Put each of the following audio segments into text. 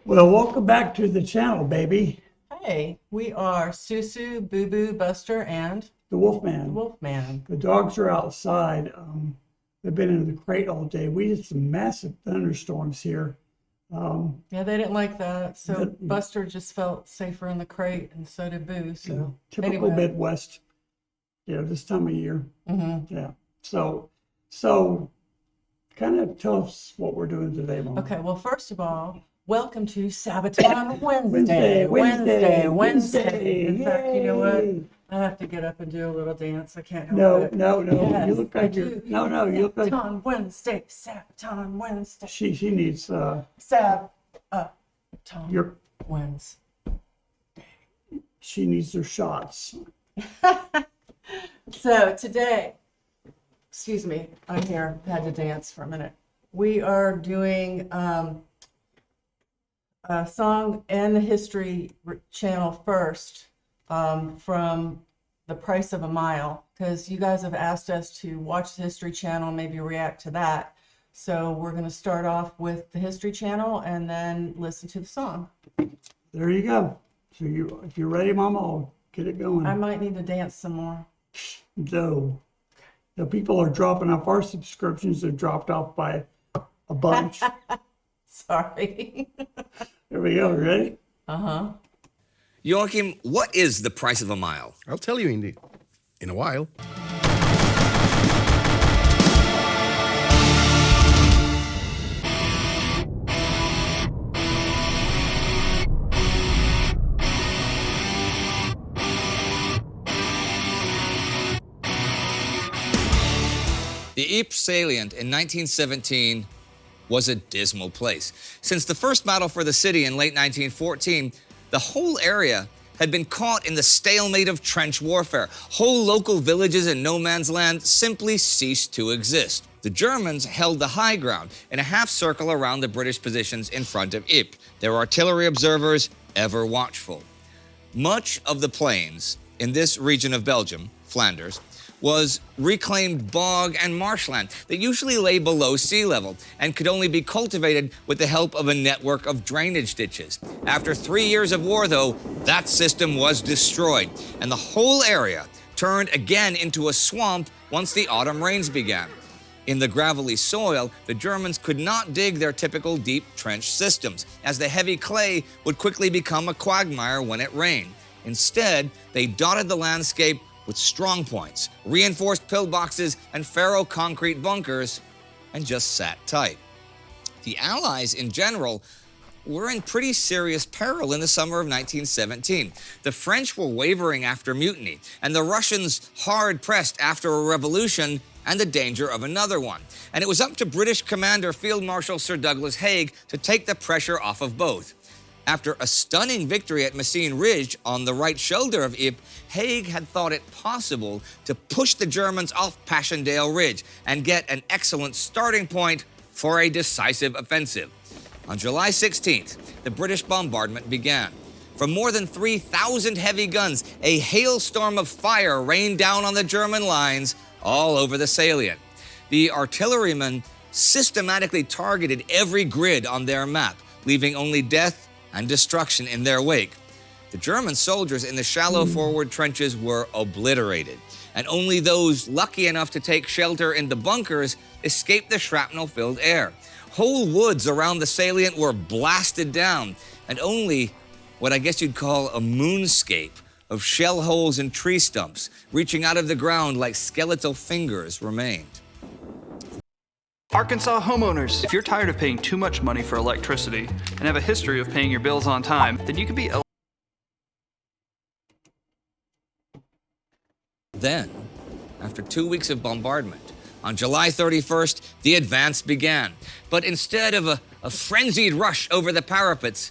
Well, welcome back to the channel, baby. Hey, we are Susu, Boo Boo, Buster, and The Wolfman. Wolfman. The dogs are outside. They've been in the crate all day. We had some massive thunderstorms here. Yeah, they didn't like that, so That- Buster just felt safer in the crate, and so did Boo. So Typical anyway. Midwest, this time of year. Mm-hmm. Yeah. So kind of tell us what we're doing today, Mom. Okay, well, first of all, welcome to Sabaton Wednesday. Wednesday. In fact, you know what? Yay. I have to get up and do a little dance. I can't help No. it. You Yes, look like I you're. do. No. You look like Sabaton Wednesday. Sabaton Wednesday. she needs. Sabaton Your. Wednesday. She needs her shots. So today, excuse me, I'm here, had to dance for a minute. We are doing a song and the History Channel first from The Price of a Mile, because you guys have asked us to watch the History Channel, maybe react to that. So we're going to start off with the History Channel and then listen to the song. There you go. So if you're ready, Mama, I'll get it going. I might need to dance some more. No. The people are dropping off. Our subscriptions have dropped off by a bunch. Sorry. There we go. Ready? Uh-huh. Joachim, what is the price of a mile? I'll tell you, Indy, in a while. The Ypres salient in 1917 was a dismal place. Since the first battle for the city in late 1914, the whole area had been caught in the stalemate of trench warfare. Whole local villages in no man's land simply ceased to exist. The Germans held the high ground in a half circle around the British positions in front of Ypres, their artillery observers ever watchful. Much of the plains in this region of Belgium, Flanders, was reclaimed bog and marshland that usually lay below sea level and could only be cultivated with the help of a network of drainage ditches. After 3 years of war, though, that system was destroyed, and the whole area turned again into a swamp once the autumn rains began. In the gravelly soil, the Germans could not dig their typical deep trench systems, as the heavy clay would quickly become a quagmire when it rained. Instead, they dotted the landscape with strong points, reinforced pillboxes, and ferro-concrete bunkers, and just sat tight. The Allies, in general, were in pretty serious peril in the summer of 1917. The French were wavering after mutiny, and the Russians hard-pressed after a revolution and the danger of another one. And it was up to British Commander Field Marshal Sir Douglas Haig to take the pressure off of both. After a stunning victory at Messines Ridge on the right shoulder of Ypres, Haig had thought it possible to push the Germans off Passchendaele Ridge and get an excellent starting point for a decisive offensive. On July 16th, the British bombardment began. From more than 3,000 heavy guns, a hailstorm of fire rained down on the German lines all over the salient. The artillerymen systematically targeted every grid on their map, leaving only death and destruction in their wake. The German soldiers in the shallow forward trenches were obliterated, and only those lucky enough to take shelter in the bunkers escaped the shrapnel-filled air. Whole woods around the salient were blasted down, and only what I guess you'd call a moonscape of shell holes and tree stumps reaching out of the ground like skeletal fingers remained. Arkansas homeowners, if you're tired of paying too much money for electricity and have a history of paying your bills on time, then you can be Then, after 2 weeks of bombardment, on July 31st, the advance began. But instead of a frenzied rush over the parapets,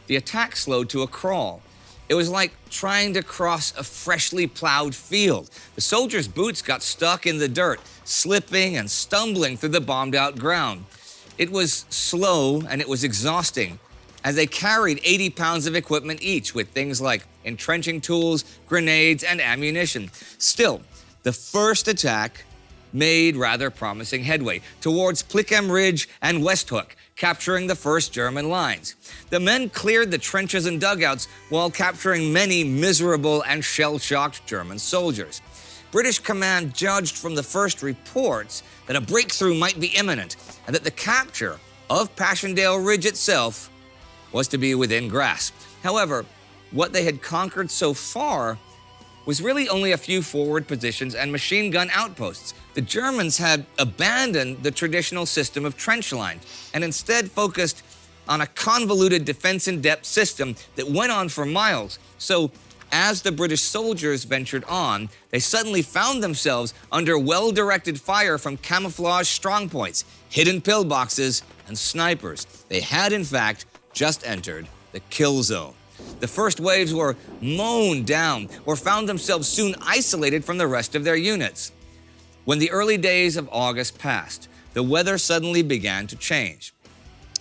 the attack slowed to a crawl. It was like trying to cross a freshly plowed field. The soldiers' boots got stuck in the dirt, slipping and stumbling through the bombed-out ground. It was slow and it was exhausting, as they carried 80 pounds of equipment each, with things like entrenching tools, grenades, and ammunition. Still, the first attack made rather promising headway towards Plickham Ridge and West Hook, capturing the first German lines. The men cleared the trenches and dugouts while capturing many miserable and shell-shocked German soldiers. British command judged from the first reports that a breakthrough might be imminent and that the capture of Passchendaele Ridge itself was to be within grasp. However, what they had conquered so far was really only a few forward positions and machine gun outposts. The Germans had abandoned the traditional system of trench lines and instead focused on a convoluted defense-in-depth system that went on for miles. So, as the British soldiers ventured on, they suddenly found themselves under well-directed fire from camouflage strongpoints, hidden pillboxes, and snipers. They had, in fact, just entered the kill zone. The first waves were mown down or found themselves soon isolated from the rest of their units. When the early days of August passed, the weather suddenly began to change.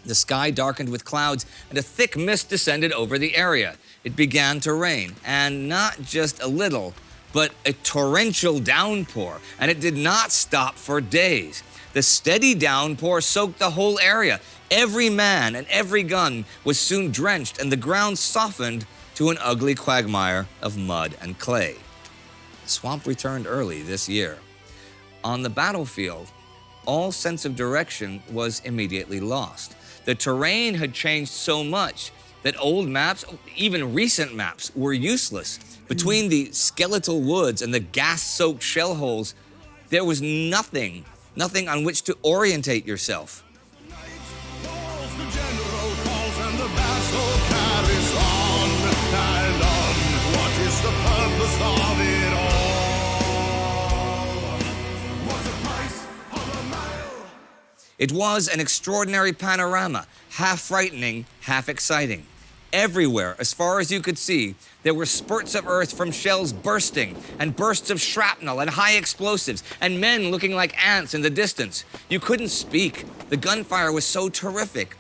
The sky darkened with clouds and a thick mist descended over the area. It began to rain, and not just a little, but a torrential downpour, and it did not stop for days. The steady downpour soaked the whole area. Every man and every gun was soon drenched, and the ground softened to an ugly quagmire of mud and clay. The swamp returned early this year. On the battlefield, all sense of direction was immediately lost. The terrain had changed so much that old maps, even recent maps, were useless. Between the skeletal woods and the gas-soaked shell holes, there was nothing on which to orientate yourself. It was an extraordinary panorama, half frightening, half exciting. Everywhere, as far as you could see, there were spurts of earth from shells bursting, and bursts of shrapnel and high explosives, and men looking like ants in the distance. You couldn't speak. The gunfire was so terrific.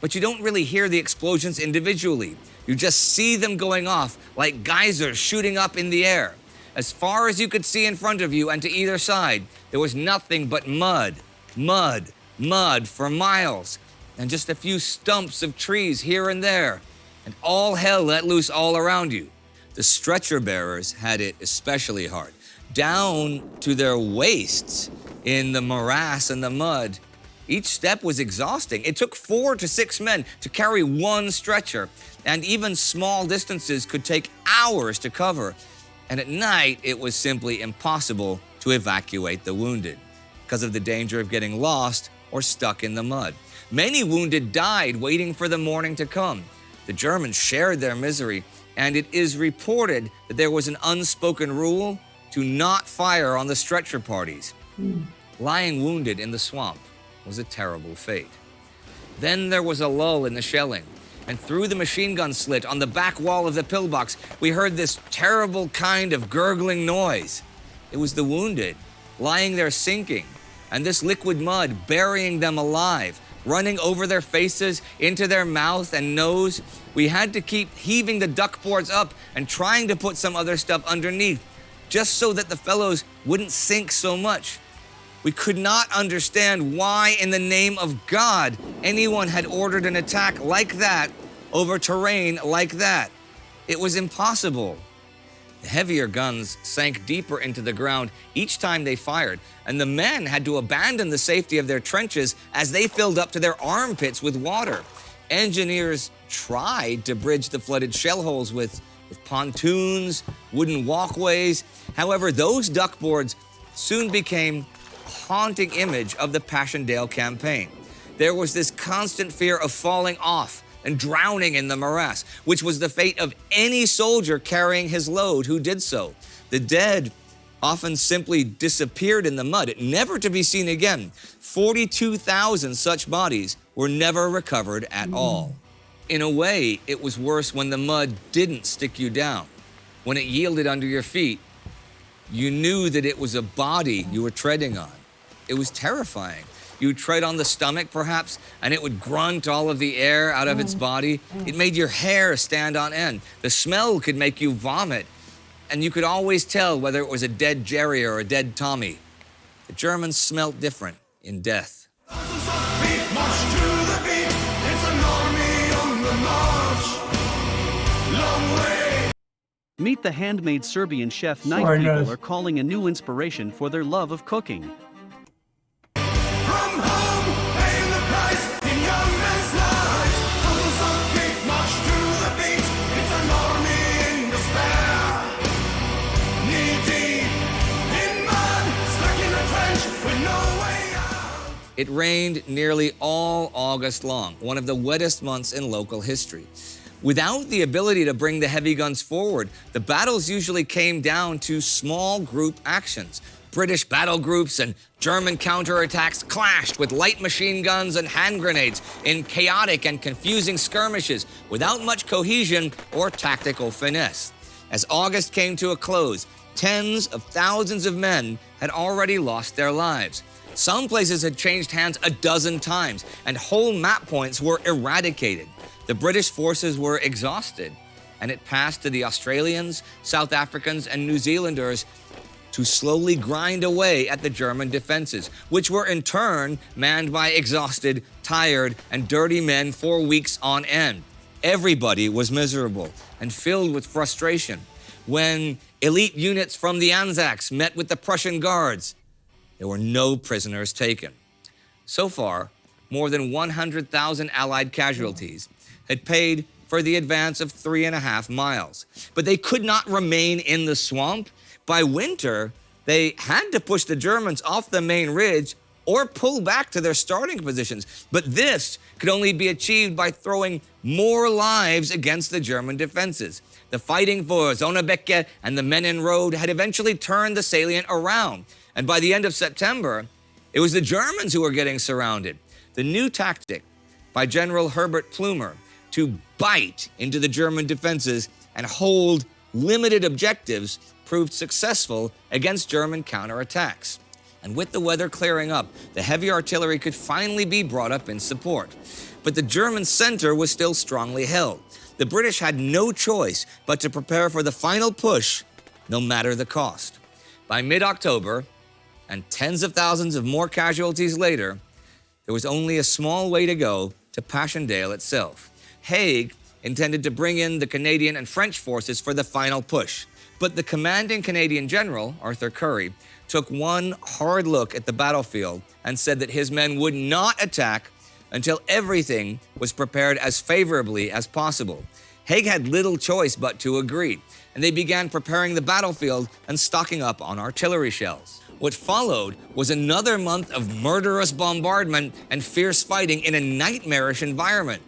But you don't really hear the explosions individually. You just see them going off like geysers shooting up in the air. As far as you could see in front of you and to either side, there was nothing but mud, mud, mud for miles, and just a few stumps of trees here and there, and all hell let loose all around you. The stretcher bearers had it especially hard, down to their waists in the morass and the mud. Each step was exhausting. It took 4 to 6 men to carry one stretcher, and even small distances could take hours to cover. And at night, it was simply impossible to evacuate the wounded because of the danger of getting lost or stuck in the mud. Many wounded died waiting for the morning to come. The Germans shared their misery, and it is reported that there was an unspoken rule to not fire on the stretcher parties. Lying wounded in the swamp was a terrible fate. Then there was a lull in the shelling, and through the machine gun slit on the back wall of the pillbox, we heard this terrible kind of gurgling noise. It was the wounded, lying there sinking, and this liquid mud burying them alive, running over their faces, into their mouth and nose. We had to keep heaving the duckboards up and trying to put some other stuff underneath, just so that the fellows wouldn't sink so much. We could not understand why, in the name of God, anyone had ordered an attack like that over terrain like that. It was impossible. The heavier guns sank deeper into the ground each time they fired, and the men had to abandon the safety of their trenches as they filled up to their armpits with water. Engineers tried to bridge the flooded shell holes with pontoons, wooden walkways. However, those duckboards soon became a haunting image of the Passchendaele campaign. There was this constant fear of falling off and drowning in the morass, which was the fate of any soldier carrying his load who did so. The dead often simply disappeared in the mud, never to be seen again. 42,000 such bodies were never recovered at all. In a way, it was worse when the mud didn't stick you down. When it yielded under your feet, you knew that it was a body you were treading on. It was terrifying. You'd tread on the stomach, perhaps, and it would grunt all of the air out of its body. It made your hair stand on end. The smell could make you vomit, and you could always tell whether it was a dead Jerry or a dead Tommy. The Germans smelt different in death. March to the beat. Meet the handmade Serbian chef night Sorry, people guys. are calling a new inspiration for their love of cooking. From home, paying the price in young men's lives. Thousands of feet march to the beat. It's an army in despair. Knee deep in mud, stuck in a trench with no way out. It rained nearly all August long, one of the wettest months in local history. Without the ability to bring the heavy guns forward, the battles usually came down to small group actions. British battle groups and German counterattacks clashed with light machine guns and hand grenades in chaotic and confusing skirmishes without much cohesion or tactical finesse. As August came to a close, tens of thousands of men had already lost their lives. Some places had changed hands a dozen times, and whole map points were eradicated. The British forces were exhausted, and it passed to the Australians, South Africans, and New Zealanders to slowly grind away at the German defenses, which were in turn manned by exhausted, tired, and dirty men for weeks on end. Everybody was miserable and filled with frustration. When elite units from the Anzacs met with the Prussian Guards, there were no prisoners taken. So far, more than 100,000 Allied casualties had paid for the advance of 3.5 miles. But they could not remain in the swamp. By winter, they had to push the Germans off the main ridge or pull back to their starting positions. But this could only be achieved by throwing more lives against the German defenses. The fighting for Zonnebeke and the Men Road had eventually turned the salient around. And by the end of September, it was the Germans who were getting surrounded. The new tactic by General Herbert Plumer to bite into the German defenses and hold limited objectives proved successful against German counterattacks. And with the weather clearing up, the heavy artillery could finally be brought up in support. But the German center was still strongly held. The British had no choice but to prepare for the final push, no matter the cost. By mid-October, and tens of thousands of more casualties later, there was only a small way to go to Passchendaele itself. Haig intended to bring in the Canadian and French forces for the final push. But the commanding Canadian general, Arthur Currie, took one hard look at the battlefield and said that his men would not attack until everything was prepared as favorably as possible. Haig had little choice but to agree, and they began preparing the battlefield and stocking up on artillery shells. What followed was another month of murderous bombardment and fierce fighting in a nightmarish environment.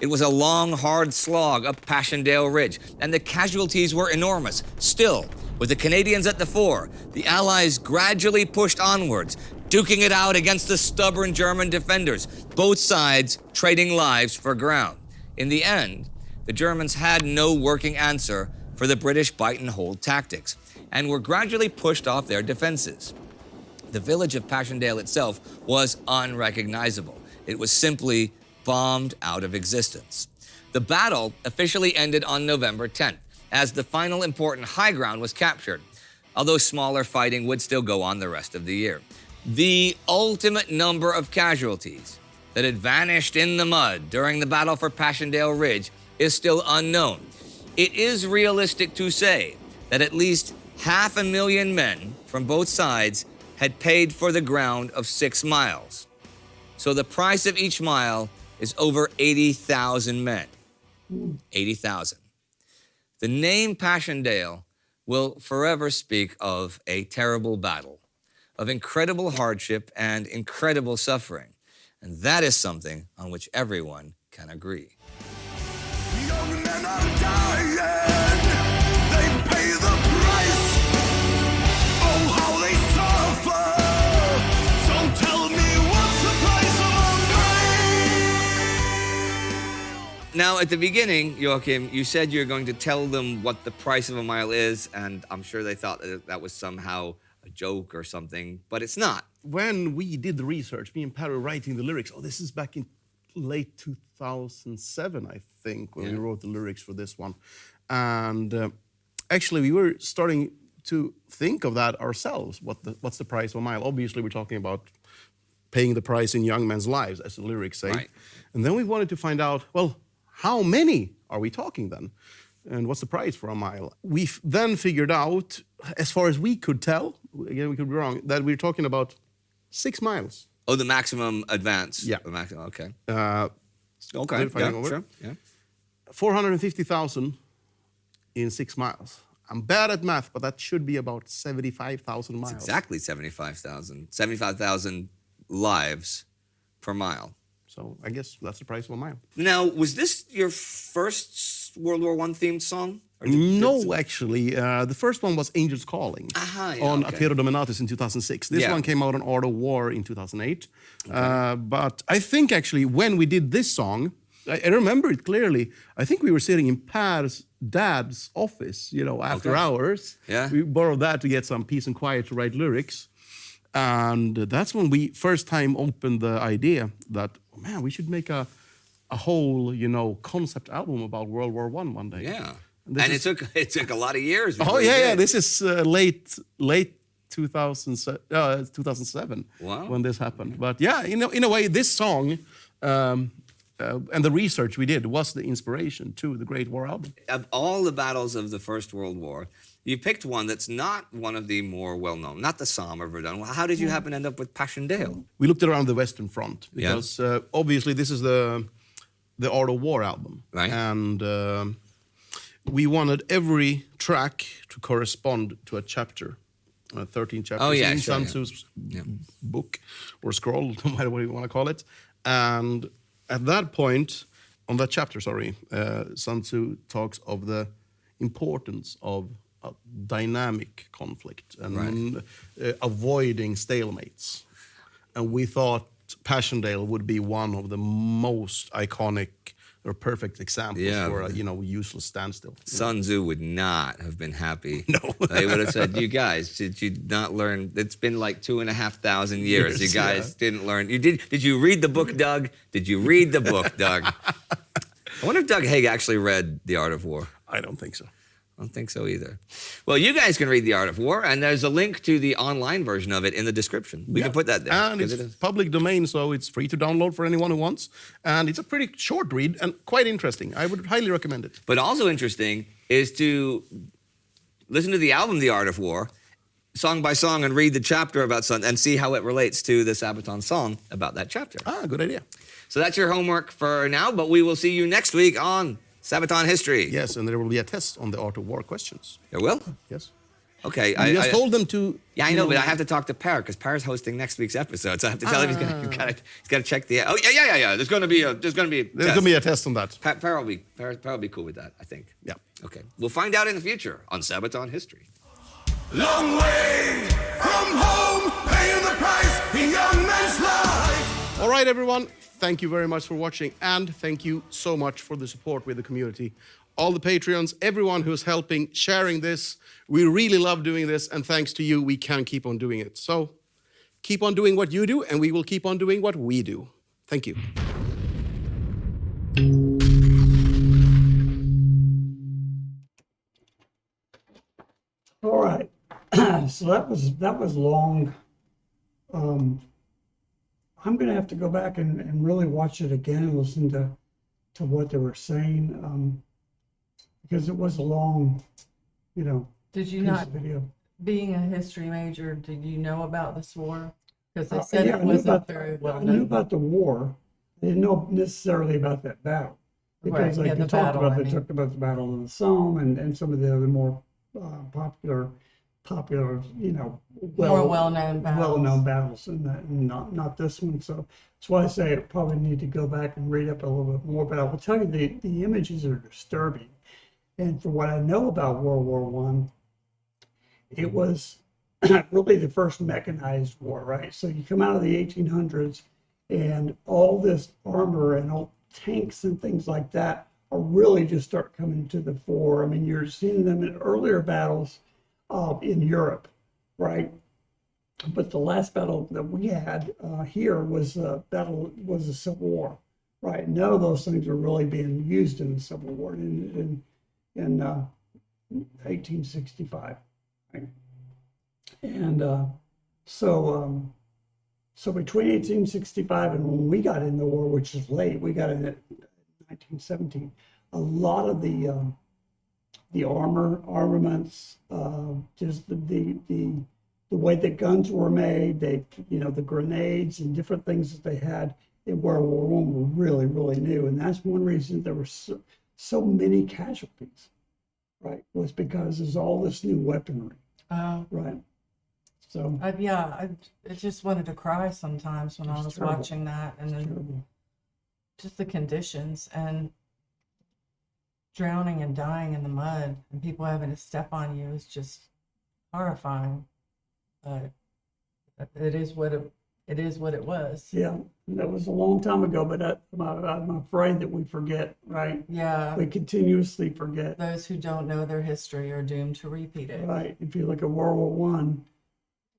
It was a long, hard slog up Passchendaele Ridge, and the casualties were enormous. Still, with the Canadians at the fore, the Allies gradually pushed onwards, duking it out against the stubborn German defenders, both sides trading lives for ground. In the end, the Germans had no working answer for the British bite-and-hold tactics, and were gradually pushed off their defenses. The village of Passchendaele itself was unrecognizable. It was simply bombed out of existence. The battle officially ended on November 10th, as the final important high ground was captured, although smaller fighting would still go on the rest of the year. The ultimate number of casualties that had vanished in the mud during the battle for Passchendaele Ridge is still unknown. It is realistic to say that at least 500,000 men from both sides had paid for the ground of 6 miles. So the price of each mile is over 80,000 men. 80,000. The name Passchendaele will forever speak of a terrible battle, of incredible hardship and incredible suffering. And that is something on which everyone can agree. Young men are dying. They pay the price. Oh, how they suffer. So tell me what's the price of a mile? Now, at the beginning, Joachim, you said you're going to tell them what the price of a mile is, and I'm sure they thought that was somehow a joke or something, but it's not. When we did the research, me and Pat were writing the lyrics. Oh, this is back in late 2007, I think, when we wrote the lyrics for this one. And actually, we were starting to think of that ourselves. What's the price of a mile? Obviously, we're talking about paying the price in young men's lives, as the lyrics say. Right. And then we wanted to find out, well, how many are we talking then? And what's the price for a mile? We then figured out, as far as we could tell, again, we could be wrong, that we're talking about 6 miles. Oh, the maximum advance. Yeah. The maximum, okay. Okay, Yeah, sure. Yeah. 450,000 in 6 miles. I'm bad at math, but that should be about 75,000 miles. Exactly 75,000 lives per mile. So I guess that's the price of a mile. Now, was this your first World War I themed song? Or No, actually. The first one was Angels Calling yeah, on okay. Apero Dominatus in 2006. This Yeah. one came out on Art of War in 2008. But I think actually when we did this song, I remember it clearly. I think we were sitting in Per's dad's office, after Okay. hours. Yeah. We borrowed that to get some peace and quiet to write lyrics. And that's when we first time opened the idea that, oh, man, we should make a whole, concept album about World War I one day. Yeah. This And is- it took a lot of years. Oh before you yeah. did. This is late 2007 Wow. when this happened. But yeah, in a way, this song and the research we did was the inspiration to the Great War album. Of all the battles of the First World War, you picked one that's not one of the more well-known, not the Somme or Verdun. Well, how did you happen to end up with Passchendaele? We looked around the Western Front Yeah. because obviously this is the Art of War album, Right. And we wanted every track to correspond to a chapter. 13 chapters Oh, yeah, in sure, Sun yeah. Tzu's book or scroll, no matter what you want to call it. And at that point, on that chapter, Sun Tzu talks of the importance of a dynamic conflict and avoiding stalemates. And we thought Passchendaele would be one of the most iconic or perfect examples Yeah. for a useless standstill. Sun Tzu would not have been happy. No. They would have said, you guys, did you not learn? It's been like 2,500 years. You Years, guys didn't learn. Did you read the book, Doug? Did you read the book, Doug? I wonder if Doug Haig actually read The Art of War. I don't think so. I don't think so either. Well, you guys can read The Art of War, and there's a link to the online version of it in the description. We can put that there. And 'cause it's it is. public domain, so it's free to download for anyone who wants. And it's a pretty short read and quite interesting. I would highly recommend it. But also interesting is to listen to the album The Art of War, song by song, and read the chapter about Sun and see how it relates to the Sabaton song about that chapter. Good idea. So that's your homework for now, but we will see you next week on Sabaton History. Yes, and there will be a test on the Art of War questions. There will? Yes. Okay. I just told them to. Yeah, I know, but I have to talk to Per because Per's hosting next week's episode, so I have to tell him he's got to check the. Oh yeah. There's gonna be a There's going to be a test on that. Per will be cool with that, I think. Yeah. Okay. We'll find out in the future on Sabaton History. Long way from home, paying the price in young men's lives. All right, everyone. Thank you very much for watching, and thank you so much for the support with the community. All the Patreons, everyone who's helping, sharing this. We really love doing this, and thanks to you, we can keep on doing it. So keep on doing what you do, and we will keep on doing what we do. Thank you. All right. So that was long. I'm gonna have to go back and really watch it again and listen to what they were saying, because it was a long, Did you piece not, of video. being a history major, did you know about this war? Because they said Yeah, it I knew wasn't about- very well I knew known. about the war. I didn't know necessarily about that battle. Because Right, yeah, like the they talked battle, about, I they mean. talked about the Battle of the Somme and some of the other more popular, More well-known battles. well-known battles, and not this one. So that's why I say I probably need to go back and read up a little bit more. But I will tell you, the images are disturbing. And for what I know about World War I, it was really the first mechanized war, right? So you come out of the 1800s, and all this armor and all tanks and things like that are really just start coming to the fore. I mean, you're seeing them in earlier battles in Europe, right? But the last battle that we had here was a Civil War, right? None of those things are really being used in the Civil War in 1865, right? And so between 1865 and when we got in the war, which is late, we got in at 1917, a lot of the armaments, just the way that guns were made, the grenades and different things that they had in World War I were really, really new. And that's one reason there were so many casualties, right? Was because there's all this new weaponry, right? So I just wanted to cry sometimes when I was terrible. watching that, and then terrible. just the conditions and drowning and dying in the mud and people having to step on you is just horrifying. But it is what it was. Yeah, that was a long time ago, but I'm afraid that we forget, right? Yeah. We continuously forget. Those who don't know their history are doomed to repeat it. Right. If you look at World War I,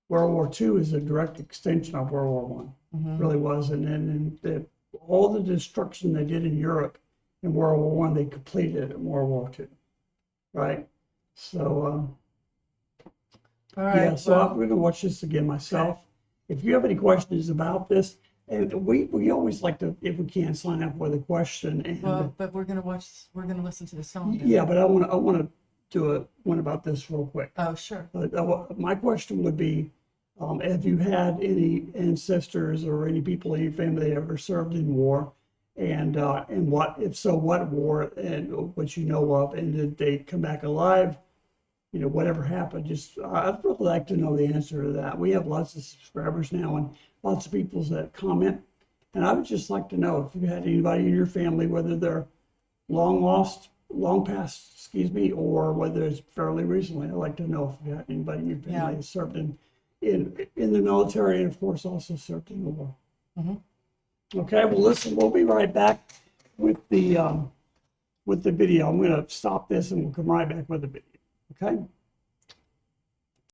World War II is a direct extension of World War I. Really was. And all the destruction they did in Europe in World War I, they completed in World War II. Right. So, All right. yeah, so I'm going to watch this again myself. If you have any questions about this, and we always like to, if we can, sign up with a question. And but we're gonna listen to the song now. yeah, but I want to do one about this real quick. Oh, sure. But my question would be, have you had any ancestors or any people in your family that ever served in war? And what, if so, what war and what you know of, and did they come back alive? You know, whatever happened, just I'd really like to know the answer to that. We have lots of subscribers now and lots of people that comment, and I would just like to know if you had anybody in your family, whether they're long past, or whether it's fairly recently. I'd like to know if you had anybody in your family that served in the military, and of course also served in the war. Okay, well listen, we'll be right back with the video. I'm going to stop this and we'll come right back with the video. Okay.